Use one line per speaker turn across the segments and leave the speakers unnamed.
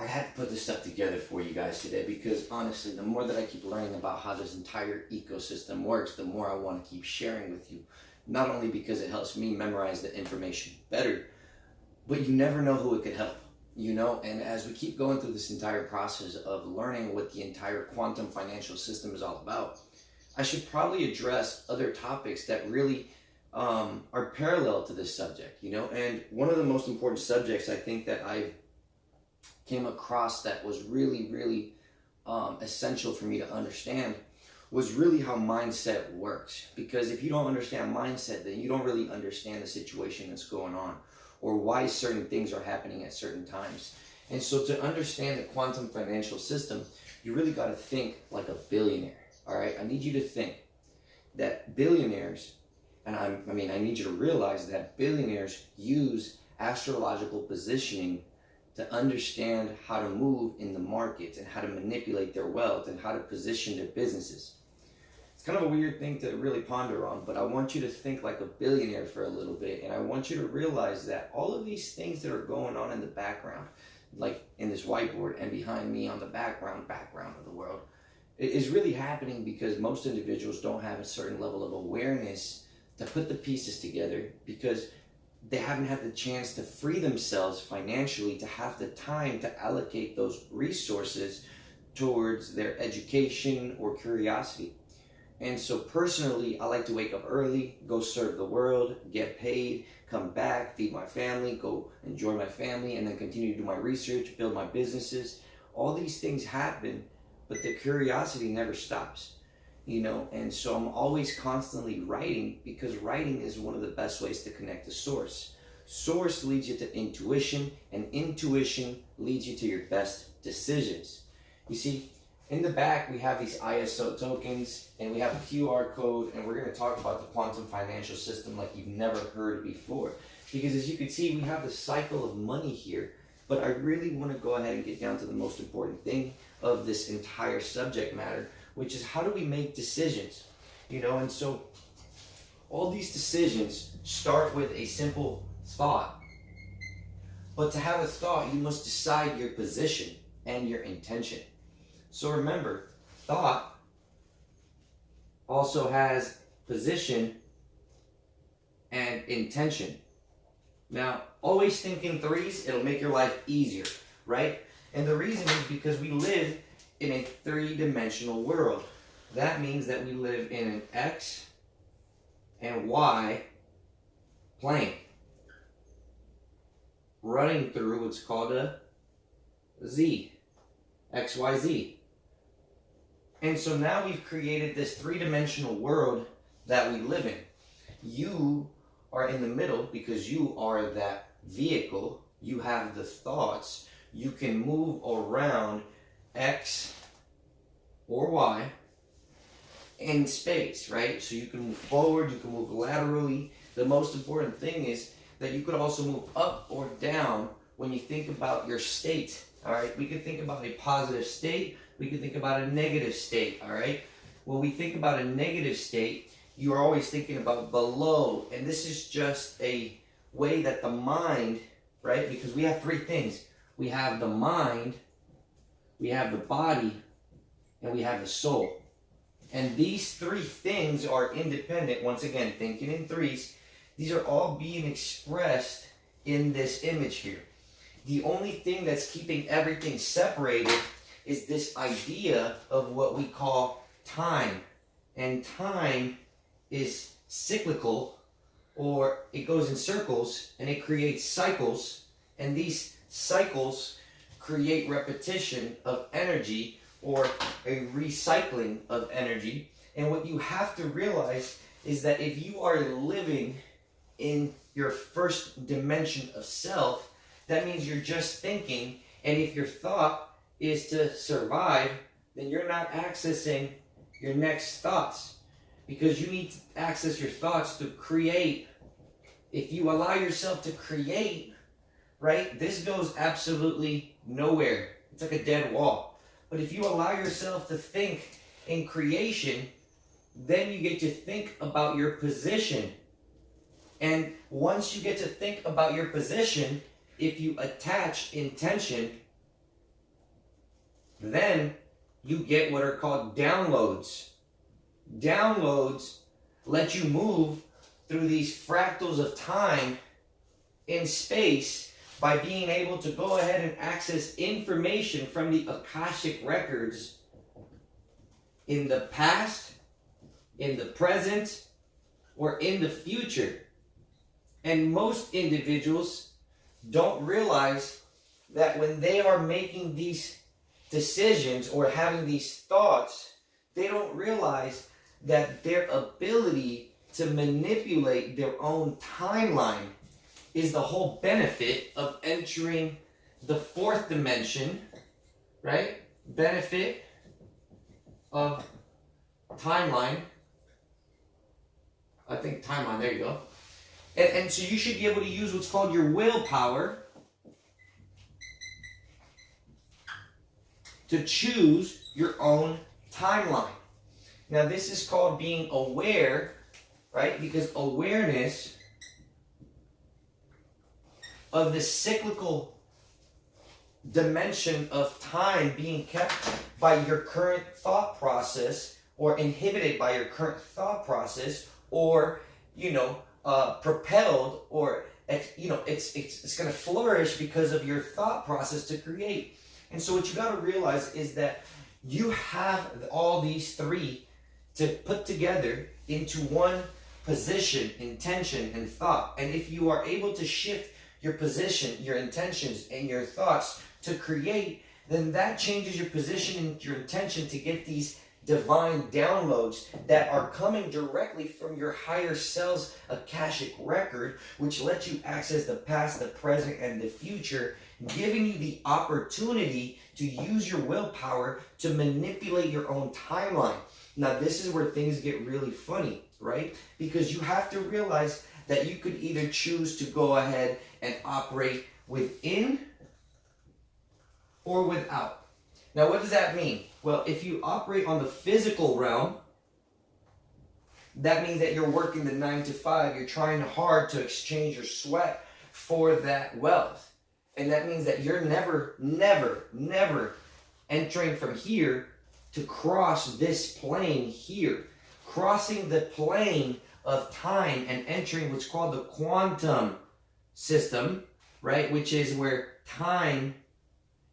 I had to put this stuff together for you guys today because honestly, the more that I keep learning about how this entire ecosystem works, the more I want to keep sharing with you. Not only because it helps me memorize the information better, but you never know who it could help, you know? And as we keep going through this entire process of learning what the entire quantum financial system is all about, I should probably address other topics that really are parallel to this subject, you know? And one of the most important subjects I think that I came across that was really essential for me to understand was really how mindset works. Because if you don't understand mindset, then you don't really understand the situation that's going on or why certain things are happening at certain times. And so to understand the quantum financial system, you really got to think like a billionaire. All right, I need you to think that billionaires, and I need you to realize that billionaires use astrological positioning to understand how to move in the markets and how to manipulate their wealth and how to position their businesses. It's kind of a weird thing to really ponder on, but I want you to think like a billionaire for a little bit, and I want you to realize that all of these things that are going on in the background, like in this whiteboard and behind me on the background of the world, is really happening because most individuals don't have a certain level of awareness to put the pieces together because they haven't had the chance to free themselves financially to have the time to allocate those resources towards their education or curiosity. And so personally, I like to wake up early, go serve the world, get paid, come back, feed my family, go enjoy my family, and then continue to do my research, build my businesses. All these things happen, but the curiosity never stops, you know? And so I'm always constantly writing because writing is one of the best ways to connect to source. Source leads you to intuition, and intuition leads you to your best decisions. You see, in the back, we have these ISO tokens, and we have a QR code, and we're going to talk about the quantum financial system like you've never heard before. Because as you can see, we have the cycle of money here, but I really want to go ahead and get down to the most important thing of this entire subject matter, which is how do we make decisions, you know? And so all these decisions start with a simple thought. But to have a thought, you must decide your position and your intention. So remember, thought also has position and intention. Now, always think in threes, it'll make your life easier, right? And the reason is because we live in a three-dimensional world. That means that we live in an X and Y plane, running through what's called a Z, XYZ. And so now we've created this three-dimensional world that we live in. You are in the middle because you are that vehicle. You have the thoughts. You can move around X or Y in space, right? So you can move forward, you can move laterally. The most important thing is that you could also move up or down when you think about your state, all right? We could think about a positive state, we could think about a negative state, all right? When we think about a negative state, you are always thinking about below, and this is just a way that the mind, right? Because we have three things. We have the mind, we have the body, and we have the soul. And these three things are independent. Once again, thinking in threes. These are all being expressed in this image here. The only thing that's keeping everything separated is this idea of what we call time. And time is cyclical, or it goes in circles, and it creates cycles. And these cycles create repetition of energy or a recycling of energy. And what you have to realize is that if you are living in your first dimension of self, that means you're just thinking. And if your thought is to survive, then you're not accessing your next thoughts, because you need to access your thoughts to create. If you allow yourself to create, right, this goes absolutely nowhere. It's like a dead wall. But if you allow yourself to think in creation, then you get to think about your position. And once you get to think about your position, if you attach intention, Then you get what are called downloads. Downloads let you move through these fractals of time in space by being able to go ahead and access information from the Akashic records in the past, in the present, or in the future. And most individuals don't realize that when they are making these decisions or having these thoughts, they don't realize that their ability to manipulate their own timeline is the whole benefit of entering the fourth dimension, right? Benefit of timeline. I think timeline, there you go. And so you should be able to use what's called your willpower to choose your own timeline. Now this is called being aware, right? Because awareness of the cyclical dimension of time being kept by your current thought process or inhibited by your current thought process, or propelled, or it's going to flourish because of your thought process to create. And so what you got to realize is that you have all these three to put together into one position, intention, and thought. And if you are able to shift your position, your intentions, and your thoughts to create, then that changes your position and your intention to get these divine downloads that are coming directly from your higher self's Akashic record, which lets you access the past, the present, and the future, giving you the opportunity to use your willpower to manipulate your own timeline. Now, this is where things get really funny, right? Because you have to realize that you could either choose to go ahead and operate within or without. Now, what does that mean? Well, if you operate on the physical realm, that means that you're working the 9 to 5. You're trying hard to exchange your sweat for that wealth. And that means that you're never entering from here to cross this plane here. Crossing the plane of time and entering what's called the quantum system, right? Which is where time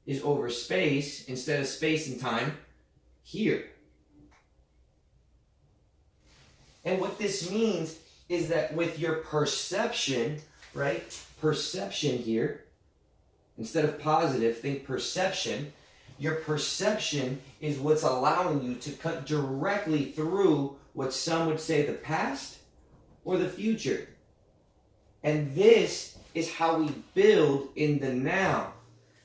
is over space instead of space and time here. And what this means is that with your perception, right? Perception here, instead of positive, think perception. Your perception is what's allowing you to cut directly through what some would say the past or the future. And this is how we build in the now.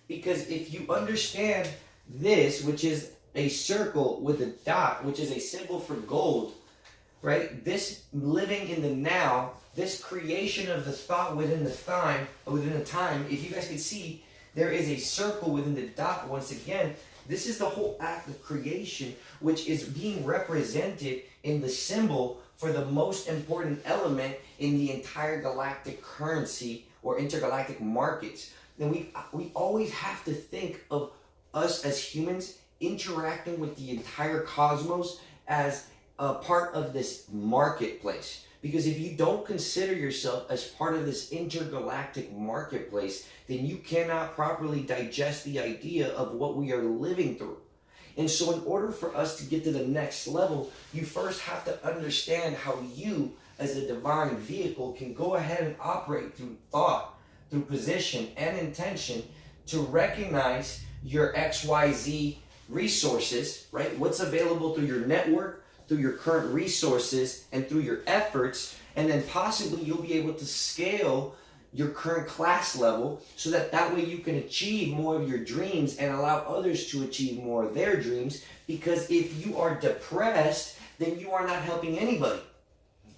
Because if you understand this, which is a circle with a dot, which is a symbol for gold, right? This living in the now, this creation of the thought within the time, if you guys can see, there is a circle within the dot once again. This is the whole act of creation, which is being represented in the symbol for the most important element in the entire galactic currency or intergalactic markets. And we always have to think of us as humans interacting with the entire cosmos as a part of this marketplace. Because if you don't consider yourself as part of this intergalactic marketplace, then you cannot properly digest the idea of what we are living through. And so in order for us to get to the next level, you first have to understand how you, as a divine vehicle, can go ahead and operate through thought, through position and intention to recognize your XYZ resources, right? What's available through your network, through your current resources, and through your efforts, and then possibly you'll be able to scale your current class level so that way you can achieve more of your dreams and allow others to achieve more of their dreams. Because if you are depressed, then you are not helping anybody.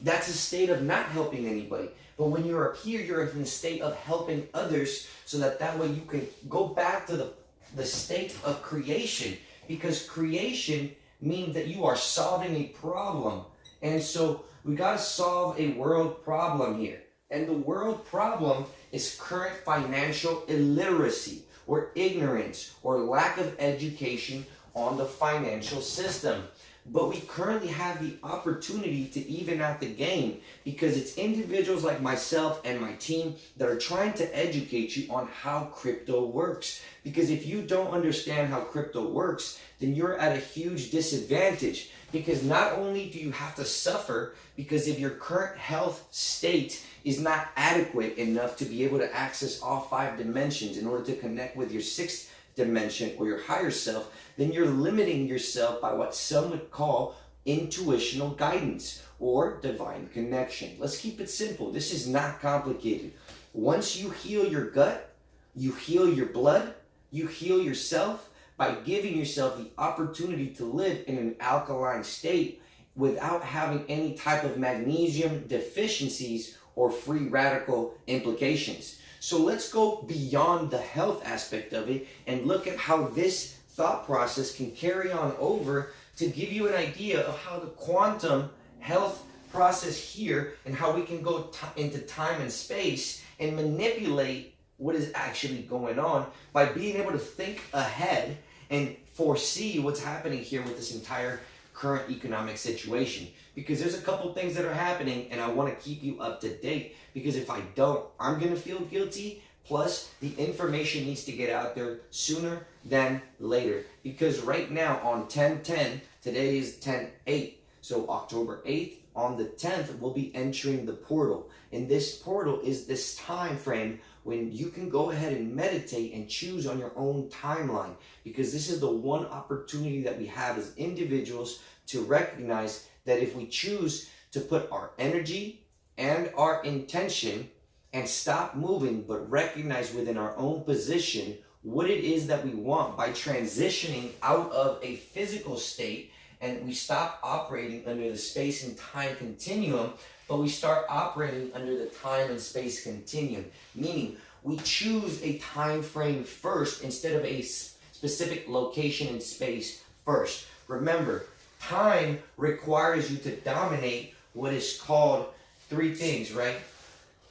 That's a state of not helping anybody. But when you're up here, you're in a state of helping others so that way you can go back to the state of creation. Because creation means that you are solving a problem. And so we got to solve a world problem here. And the world problem is current financial illiteracy, or ignorance or lack of education on the financial system. But we currently have the opportunity to even out the game, because it's individuals like myself and my team that are trying to educate you on how crypto works. Because if you don't understand how crypto works, then you're at a huge disadvantage, because not only do you have to suffer because if your current health state is not adequate enough to be able to access all 5 dimensions in order to connect with your 6th dimension or your higher self, then you're limiting yourself by what some would call intuitional guidance or divine connection. Let's keep it simple. This is not complicated. Once you heal your gut, you heal your blood, you heal yourself by giving yourself the opportunity to live in an alkaline state without having any type of magnesium deficiencies or free radical implications. So let's go beyond the health aspect of it and look at how this thought process can carry on over to give you an idea of how the quantum health process here and how we can go into time and space and manipulate what is actually going on by being able to think ahead and foresee what's happening here with this entire current economic situation. Because there's a couple things that are happening and I want to keep you up to date, because if I don't, I'm going to feel guilty. Plus, the information needs to get out there sooner than later. Because right now on 10/10, today is 10/8. So October 8th, on the 10th, we'll be entering the portal. And this portal is this time frame when you can go ahead and meditate and choose on your own timeline. Because this is the one opportunity that we have as individuals to recognize that if we choose to put our energy and our intention and stop moving, but recognize within our own position what it is that we want by transitioning out of a physical state, and we stop operating under the space and time continuum, but we start operating under the time and space continuum, meaning we choose a time frame first instead of a specific location and space first. Remember, time requires you to dominate what is called 3 things, right?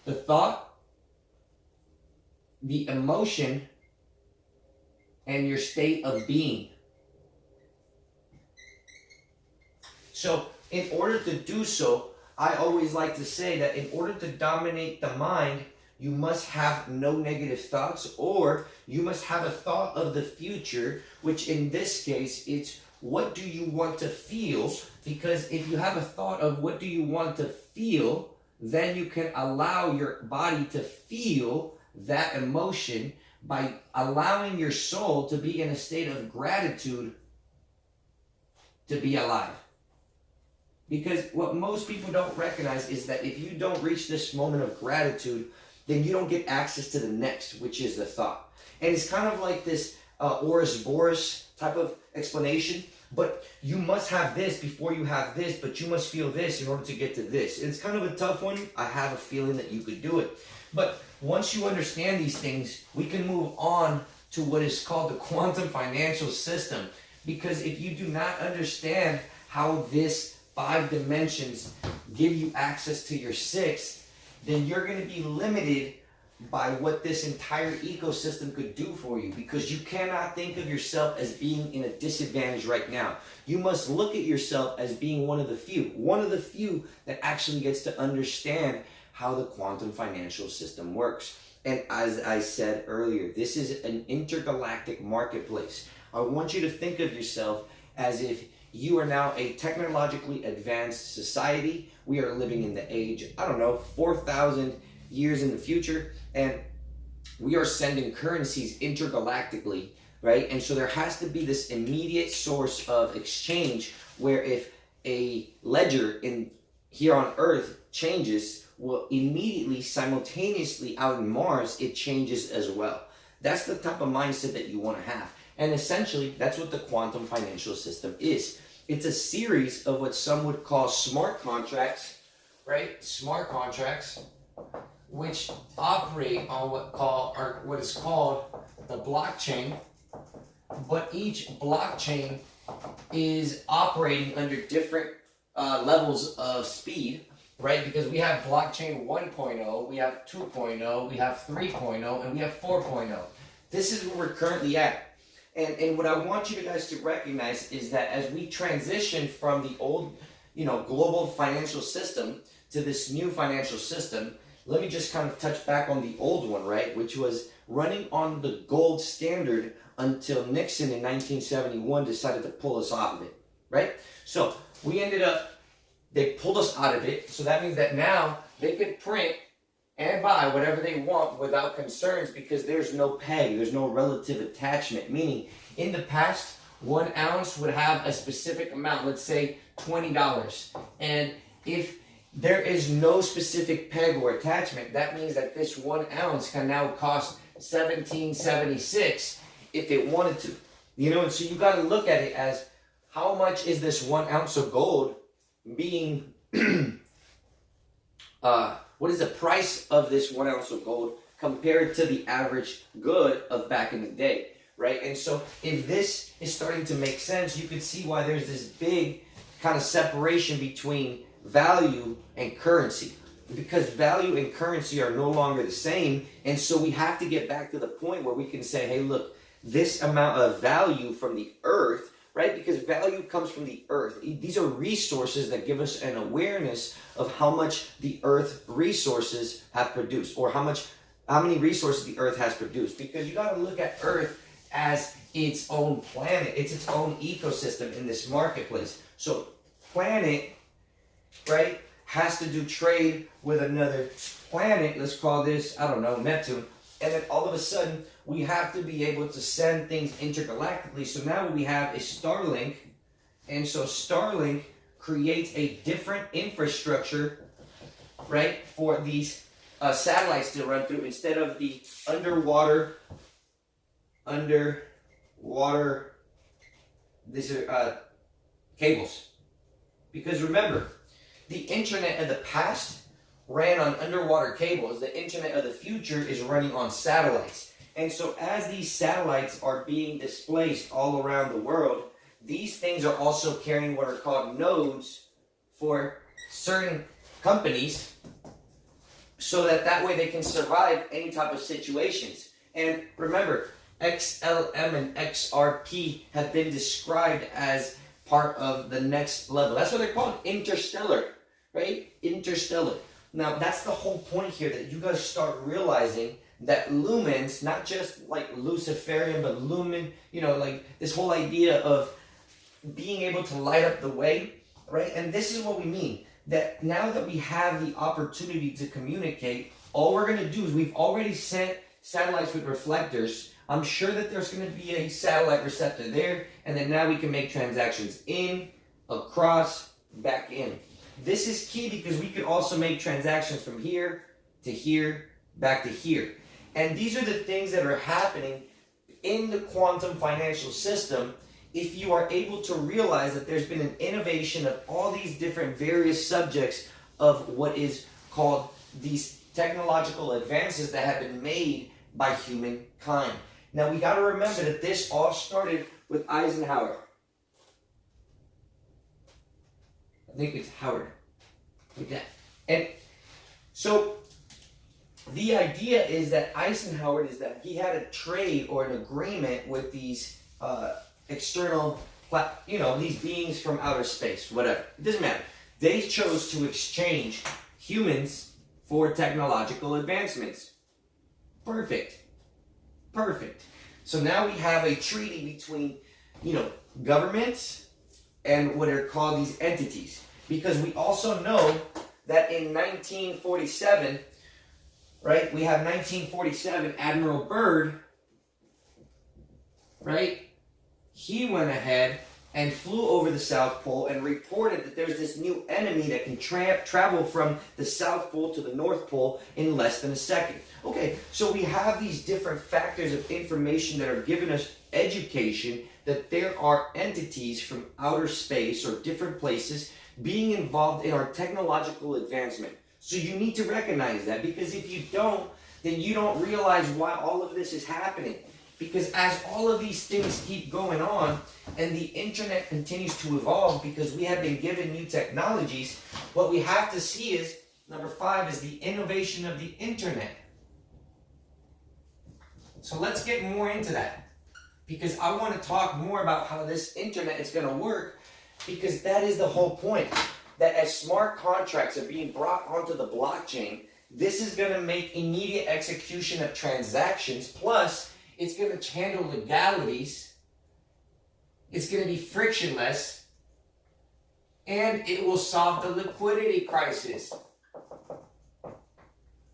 The thought, the emotion, and your state of being. So in order to do so, I always like to say that in order to dominate the mind, you must have no negative thoughts, or you must have a thought of the future, which in this case, it's what do you want to feel? Because if you have a thought of what do you want to feel, then you can allow your body to feel that emotion by allowing your soul to be in a state of gratitude to be alive. Because what most people don't recognize is that if you don't reach this moment of gratitude, then you don't get access to the next, which is the thought. And it's kind of like this Ouroboros Boris type of explanation. But you must have this before you have this, but you must feel this in order to get to this. It's kind of a tough one. I have a feeling that you could do it. But once you understand these things, we can move on to what is called the quantum financial system. Because if you do not understand how this 5 dimensions give you access to your 6, then you're going to be limited by what this entire ecosystem could do for you, because you cannot think of yourself as being in a disadvantage right now. You must look at yourself as being one of the few that actually gets to understand how the quantum financial system works. And as I said earlier, this is an intergalactic marketplace. I want you to think of yourself as if you are now a technologically advanced society. We are living in the age, 4,000 years in the future, and we are sending currencies intergalactically, right? And so there has to be this immediate source of exchange where if a ledger here on Earth changes, well, immediately, simultaneously out in Mars, it changes as well. That's the type of mindset that you want to have. And essentially, that's what the quantum financial system is. It's a series of what some would call smart contracts, right? Smart contracts, which operate on what is called the blockchain. But each blockchain is operating under different levels of speed, right? Because we have blockchain 1.0, we have 2.0, we have 3.0, and we have 4.0. this is where we're currently at. And what I want you guys to recognize is that as we transition from the old, global financial system to this new financial system, let me just kind of touch back on the old one, right? Which was running on the gold standard until Nixon in 1971 decided to pull us off of it, right? So they pulled us out of it. So that means that now they could print and buy whatever they want without concerns because there's no peg, there's no relative attachment. Meaning, in the past, 1 ounce would have a specific amount, let's say $20. And if there is no specific peg or attachment, that means that this 1 ounce can now cost $17.76 if it wanted to. And so you got to look at it as how much is this 1 ounce of gold being what is the price of this 1 ounce of gold compared to the average good of back in the day, right? And so if this is starting to make sense, you can see why there's this big kind of separation between value and currency, because value and currency are no longer the same. And so we have to get back to the point where we can say, hey, look, this amount of value from the earth, right? Because value comes from the earth. These are resources that give us an awareness of how much the earth resources have produced, or how many resources the earth has produced. Because you got to look at earth as its own planet. It's its own ecosystem in this marketplace. So planet, right, has to do trade with another planet. Let's call this, I don't know, Neptune. And then all of a sudden, we have to be able to send things intergalactically. So now what we have is Starlink. And so Starlink creates a different infrastructure, right, for these satellites to run through instead of the underwater, these are cables. Because remember, the internet of the past ran on underwater cables. The internet of the future is running on satellites. And so as these satellites are being displaced all around the world, these things are also carrying what are called nodes for certain companies, so that way they can survive any type of situations. And remember, XLM and XRP have been described as part of the next level. That's what they're called, interstellar, right? Interstellar. Now, that's the whole point here, that you guys start realizing that lumens, not just like Luciferian, but lumen, like this whole idea of being able to light up the way, right? And this is what we mean, that now that we have the opportunity to communicate, all we're going to do is we've already sent satellites with reflectors. I'm sure that there's going to be a satellite receptor there, and then now we can make transactions in, across, back in. This is key because we could also make transactions from here to here, back to here. And these are the things that are happening in the quantum financial system if you are able to realize that there's been an innovation of all these different various subjects of what is called these technological advances that have been made by humankind. Now we got to remember that this all started with Eisenhower. I think it's Howard. Like that. And so the idea is that Eisenhower is that he had a trade or an agreement with these external, these beings from outer space, whatever. It doesn't matter. They chose to exchange humans for technological advancements. Perfect. So now we have a treaty between, governments and what are called these entities. Because we also know that in 1947, right, we have 1947, Admiral Byrd, right, he went ahead and flew over the South Pole and reported that there's this new enemy that can travel from the South Pole to the North Pole in less than a second. Okay, so we have these different factors of information that are giving us education that there are entities from outer space or different places being involved in our technological advancement. So you need to recognize that, because if you don't, then you don't realize why all of this is happening. Because as all of these things keep going on and the internet continues to evolve, because we have been given new technologies, what we have to see is, number 5, is the innovation of the internet. So let's get more into that, because I want to talk more about how this internet is going to work, because that is the whole point. That as smart contracts are being brought onto the blockchain, this is going to make immediate execution of transactions, plus it's going to handle legalities, it's going to be frictionless, and it will solve the liquidity crisis.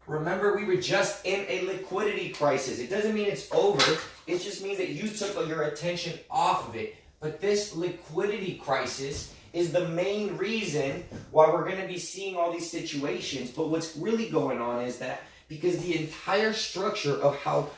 Remember, we were just in a liquidity crisis. It doesn't mean it's over. It just means that you took your attention off of it. But this liquidity crisis is the main reason why we're going to be seeing all these situations. But what's really going on is that because the entire structure of how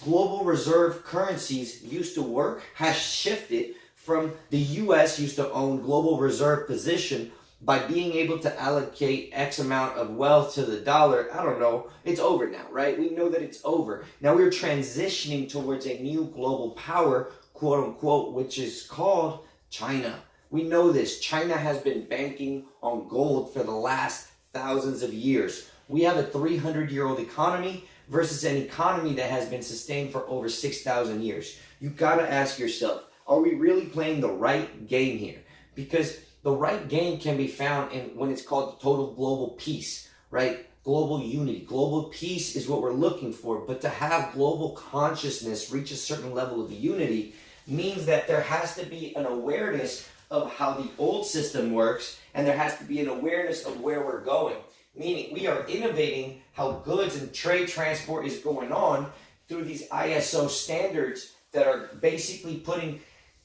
global reserve currencies used to work has shifted from the US used to own global reserve position by being able to allocate X amount of wealth to the dollar. I don't know, it's over now, right? We know that it's over. Now we're transitioning towards a new global power, quote unquote, which is called China. We know this. China has been banking on gold for the last thousands of years. We have a 300-year-old economy versus an economy that has been sustained for over 6,000 years. You gotta ask yourself, are we really playing the right game here? Because the right game can be found in when it's called total global peace, right? Global unity. Global peace is what we're looking for. But to have global consciousness reach a certain level of unity means that there has to be an awareness of how the old system works, and there has to be an awareness of where we're going. Meaning we are innovating how goods and trade transport is going on through these ISO standards that are basically putting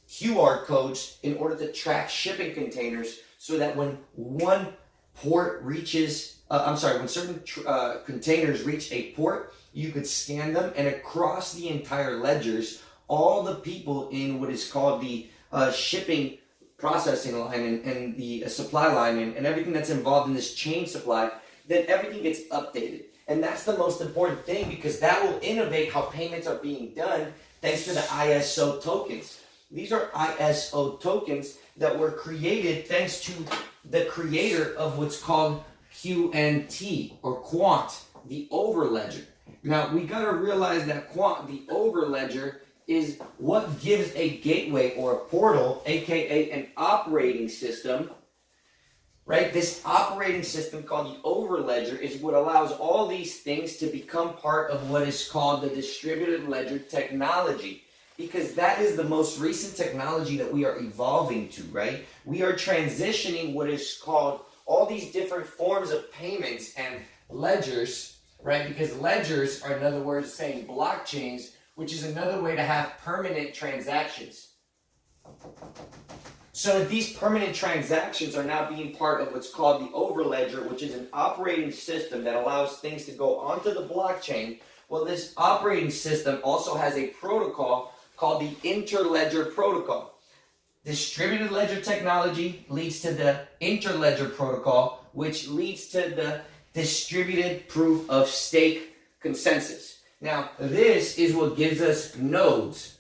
QR codes in order to track shipping containers, so that when one port reaches, when certain containers reach a port, you could scan them, and across the entire ledgers, all the people in what is called the shipping processing line and the supply line and everything that's involved in this chain supply, then everything gets updated. And that's the most important thing, because that will innovate how payments are being done thanks to the ISO tokens. These are ISO tokens that were created thanks to the creator of what's called QNT, or Quant, the overledger. Now, we got to realize that Quant, the overledger, is what gives a gateway or a portal, aka an operating system, right? This operating system called the overledger is what allows all these things to become part of what is called the distributed ledger technology. Because that is the most recent technology that we are evolving to, right? We are transitioning what is called all these different forms of payments and ledgers, right? Because ledgers are another word saying blockchains, which is another way to have permanent transactions. So these permanent transactions are now being part of what's called the overledger, which is an operating system that allows things to go onto the blockchain. Well, this operating system also has a protocol called the interledger protocol. Distributed ledger technology leads to the interledger protocol, which leads to the distributed proof of stake consensus. Now, this is what gives us nodes.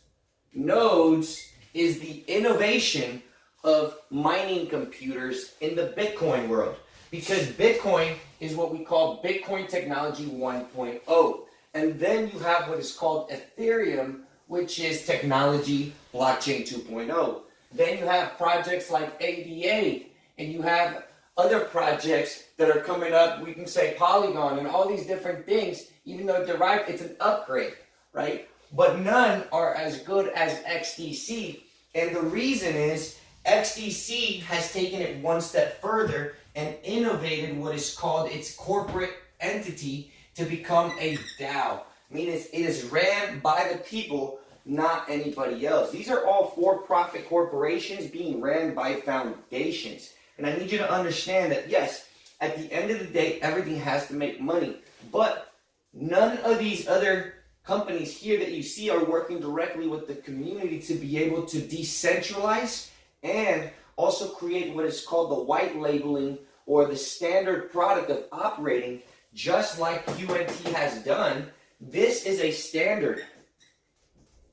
Nodes is the innovation of mining computers in the Bitcoin world, because Bitcoin is what we call Bitcoin technology 1.0. And then you have what is called Ethereum, which is technology blockchain 2.0. Then you have projects like ADA, and you have other projects that are coming up. We can say Polygon and all these different things, even though derived, it's an upgrade, right? But none are as good as XDC. And the reason is XDC has taken it one step further and innovated what is called its corporate entity to become a DAO. Meaning it is ran by the people, not anybody else. These are all for-profit corporations being ran by foundations. And I need you to understand that, yes, at the end of the day, everything has to make money. But none of these other companies here that you see are working directly with the community to be able to decentralize and also create what is called the white labeling or the standard product of operating, just like QNT has done. This is a standard.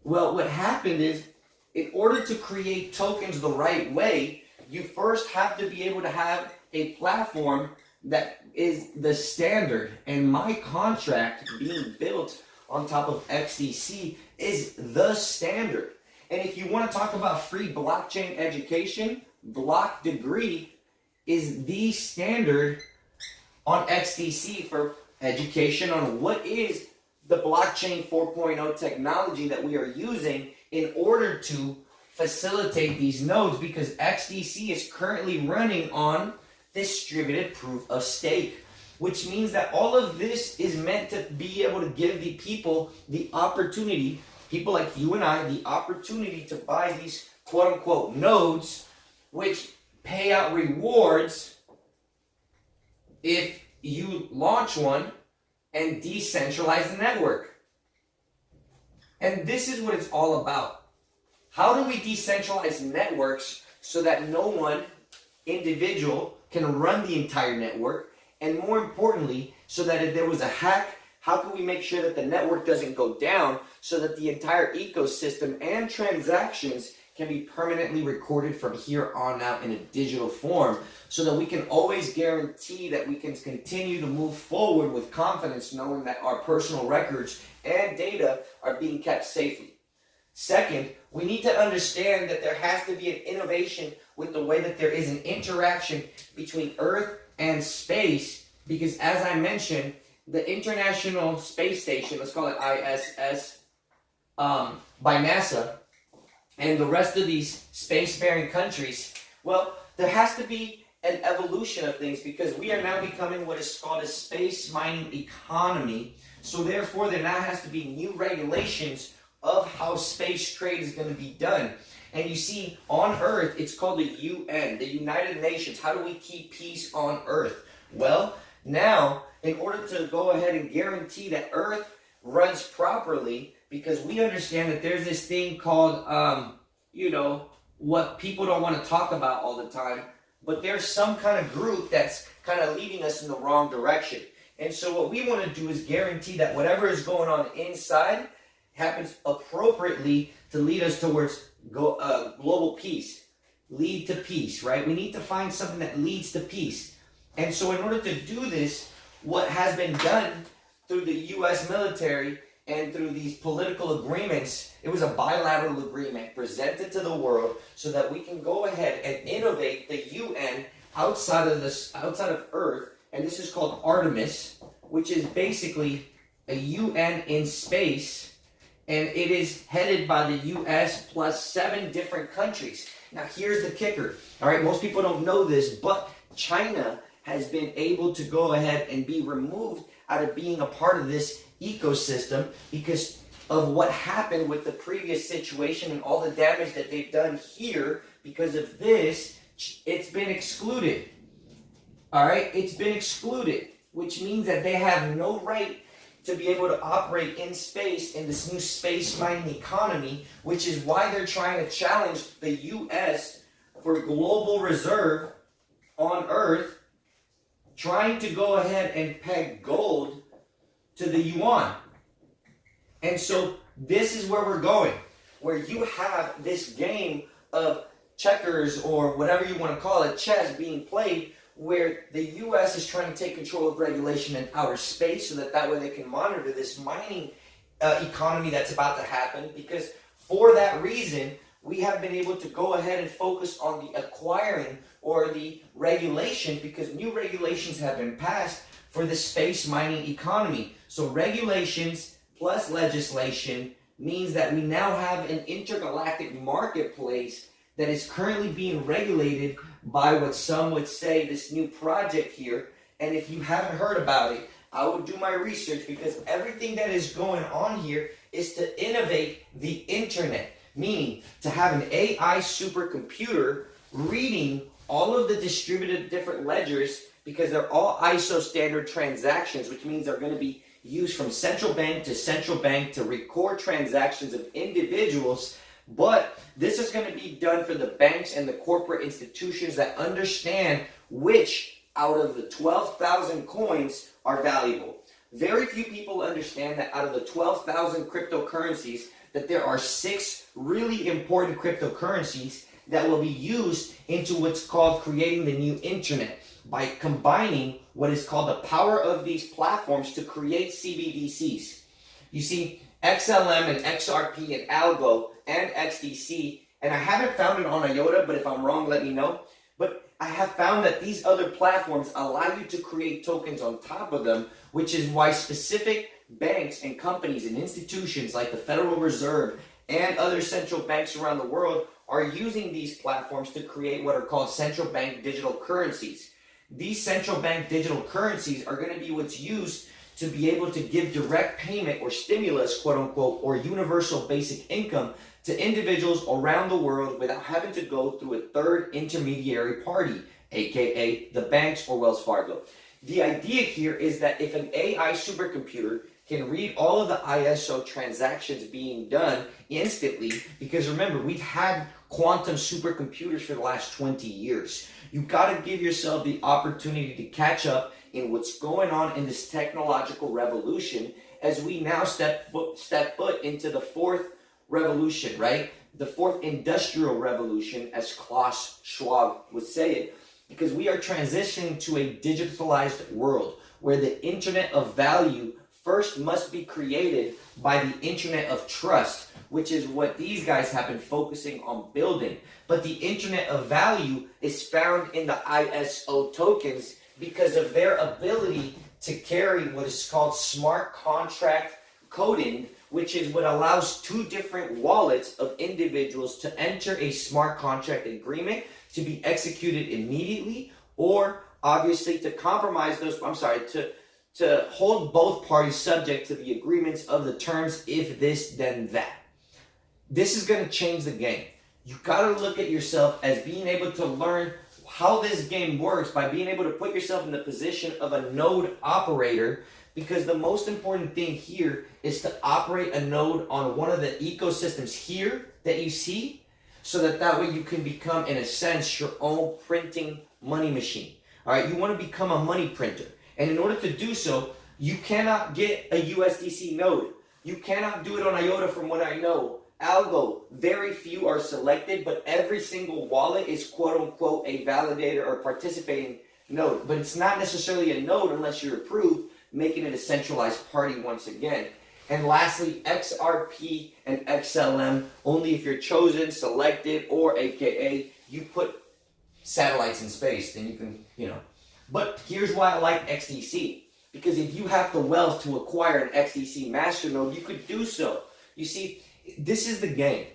Well, what happened is, in order to create tokens the right way, you first have to be able to have a platform that is the standard. And my contract being built on top of XDC is the standard. And if you want to talk about free blockchain education, Block Degree is the standard on XDC for education on what is the blockchain 4.0 technology that we are using in order to facilitate these nodes, because XDC is currently running on distributed proof of stake, which means that all of this is meant to be able to give the people the opportunity, people like you and I, the opportunity to buy these quote unquote nodes, which pay out rewards if you launch one and decentralize the network. And this is what it's all about. How do we decentralize networks so that no one individual can run the entire network? And more importantly, so that if there was a hack, how can we make sure that the network doesn't go down so that the entire ecosystem and transactions can be permanently recorded from here on out in a digital form, so that we can always guarantee that we can continue to move forward with confidence, knowing that our personal records and data are being kept safely. Second, we need to understand that there has to be an innovation with the way that there is an interaction between Earth and space, because as I mentioned, the International Space Station, let's call it ISS, by NASA, and the rest of these space-faring countries, well, there has to be an evolution of things, because we are now becoming what is called a space mining economy. So therefore, there now has to be new regulations of how space trade is going to be done. And you see, on Earth, it's called the UN, the United Nations. How do we keep peace on Earth? Well, now, in order to go ahead and guarantee that Earth runs properly, because we understand that there's this thing called, what people don't want to talk about all the time, but there's some kind of group that's kind of leading us in the wrong direction. And so what we want to do is guarantee that whatever is going on inside happens appropriately to lead us towards global peace, lead to peace, right? We need to find something that leads to peace. And so in order to do this, what has been done through the U.S. military and through these political agreements, it was a bilateral agreement presented to the world so that we can go ahead and innovate the UN outside of Earth. And this is called Artemis, which is basically a UN in space. And it is headed by the U.S. plus 7 different countries. Now, here's the kicker. All right, most people don't know this, but China has been able to go ahead and be removed out of being a part of this ecosystem because of what happened with the previous situation and all the damage that they've done here. Because of this, it's been excluded. All right, it's been excluded, which means that they have no right to be able to operate in space in this new space mining economy, which is why they're trying to challenge the U.S. for global reserve on Earth, trying to go ahead and peg gold to the yuan. And so this is where we're going, where you have this game of checkers, or whatever you want to call it, chess being played, where the U.S. is trying to take control of regulation in outer space so that way they can monitor this mining economy that's about to happen. Because for that reason, we have been able to go ahead and focus on the acquiring or the regulations, because new regulations have been passed for the space mining economy. So regulations plus legislation means that we now have an intergalactic marketplace that is currently being regulated by what some would say this new project here. And if you haven't heard about it, I would do my research, because everything that is going on here is to innovate the internet, meaning to have an AI supercomputer reading all of the distributed different ledgers, because they're all ISO standard transactions, which means they're going to be used from central bank to record transactions of individuals. But this is going to be done for the banks and the corporate institutions that understand which out of the 12,000 coins are valuable. Very few people understand that out of the 12,000 cryptocurrencies, that there are 6 really important cryptocurrencies that will be used into what's called creating the new internet, by combining what is called the power of these platforms to create CBDCs. You see XLM and XRP and Algo and XDC, and I haven't found it on IOTA, but if I'm wrong, let me know. But I have found that these other platforms allow you to create tokens on top of them, which is why specific banks and companies and institutions like the Federal Reserve and other central banks around the world are using these platforms to create what are called central bank digital currencies. These central bank digital currencies are going to be what's used to be able to give direct payment or stimulus, quote unquote, or universal basic income to individuals around the world without having to go through a third intermediary party, aka the banks or Wells Fargo. The idea here is that if an AI supercomputer can read all of the ISO transactions being done instantly, because remember, we've had quantum supercomputers for the last 20 years. You've got to give yourself the opportunity to catch up in what's going on in this technological revolution as we now step foot into the fourth revolution, right? The fourth industrial revolution, as Klaus Schwab would say it, because we are transitioning to a digitalized world where the internet of value first must be created by the internet of trust, which is what these guys have been focusing on building. But the internet of value is found in the ISO tokens because of their ability to carry what is called smart contract coding, which is what allows two different wallets of individuals to enter a smart contract agreement to be executed immediately, or obviously to compromise those, to hold both parties subject to the agreements of the terms, if this, then that. This is going to change the game. You got to look at yourself as being able to learn how this game works by being able to put yourself in the position of a node operator, because the most important thing here is to operate a node on one of the ecosystems here that you see, so that way you can become, in a sense, your own printing money machine. All right, you want to become a money printer. And in order to do so, you cannot get a USDC node. You cannot do it on IOTA, from what I know. Algo, very few are selected, but every single wallet is quote unquote a validator or participating node. But it's not necessarily a node unless you're approved, making it a centralized party once again. And lastly, XRP and XLM, only if you're chosen, selected, or aka you put satellites in space, then you can, But here's why I like XDC. Because if you have the wealth to acquire an XDC masternode, you could do so. You see, this is the game.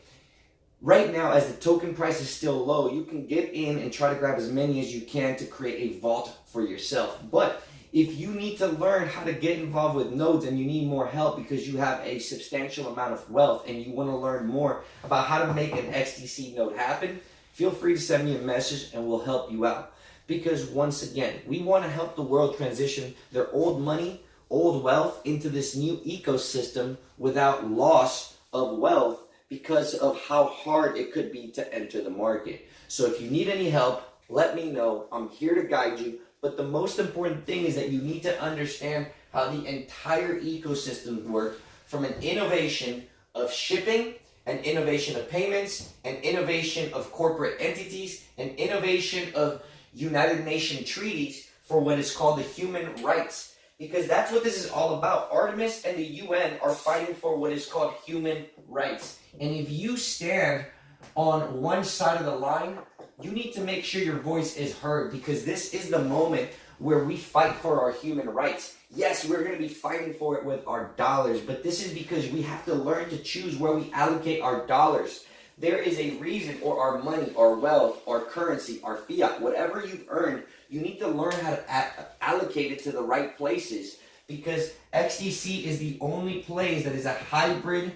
Right now, as the token price is still low, you can get in and try to grab as many as you can to create a vault for yourself. But if you need to learn how to get involved with nodes and you need more help because you have a substantial amount of wealth and you want to learn more about how to make an XDC node happen, feel free to send me a message and we'll help you out. Because once again, we want to help the world transition their old money, old wealth into this new ecosystem without loss of wealth because of how hard it could be to enter the market. So if you need any help, let me know. I'm here to guide you. But the most important thing is that you need to understand how the entire ecosystem works, from an innovation of shipping, an innovation of payments, an innovation of corporate entities, an innovation of United Nations treaties for what is called the human rights. Because that's what this is all about. Artemis and the UN are fighting for what is called human rights. And if you stand on one side of the line, you need to make sure your voice is heard, because this is the moment where we fight for our human rights. Yes, we're going to be fighting for it with our dollars, but this is because we have to learn to choose where we allocate our dollars. There is a reason, or our money, our wealth, our currency, our fiat, whatever you've earned, you need to learn how to allocate it to the right places, because XDC is the only place that is a hybrid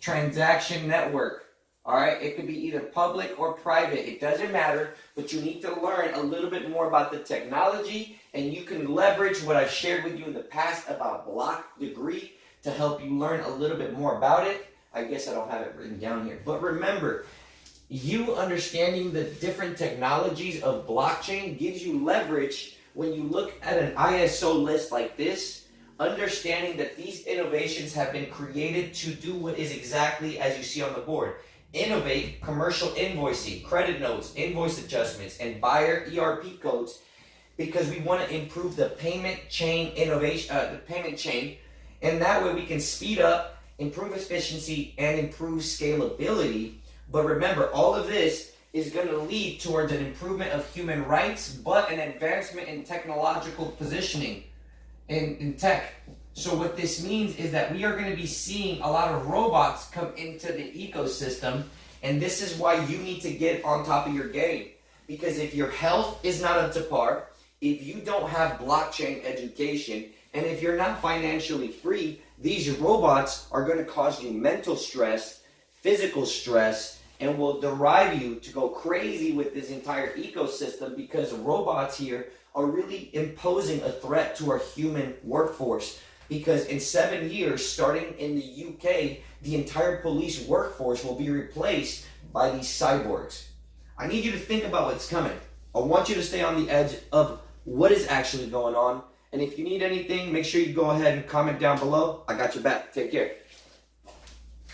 transaction network. All right, it could be either public or private. It doesn't matter, but you need to learn a little bit more about the technology, and you can leverage what I've shared with you in the past about Block Degree to help you learn a little bit more about it. I guess I don't have it written down here. But remember, you understanding the different technologies of blockchain gives you leverage when you look at an ISO list like this, understanding that these innovations have been created to do what is exactly as you see on the board. Innovate commercial invoicing, credit notes, invoice adjustments, and buyer ERP codes, because we want to improve the payment chain innovation, the payment chain, And that way we can speed up, improve efficiency, and improve scalability. But remember, all of this is going to lead towards an improvement of human rights, but an advancement in technological positioning in tech. So what this means is that we are going to be seeing a lot of robots come into the ecosystem, and this is why you need to get on top of your game. Because if your health is not up to par, if you don't have blockchain education, and if you're not financially free, these robots are going to cause you mental stress, physical stress, and will drive you to go crazy with this entire ecosystem, because robots here are really imposing a threat to our human workforce. Because in 7 years, starting in the UK, the entire police workforce will be replaced by these cyborgs. I need you to think about what's coming. I want you to stay on the edge of what is actually going on. And if you need anything, make sure you go ahead and comment down below. I got your back. Take care.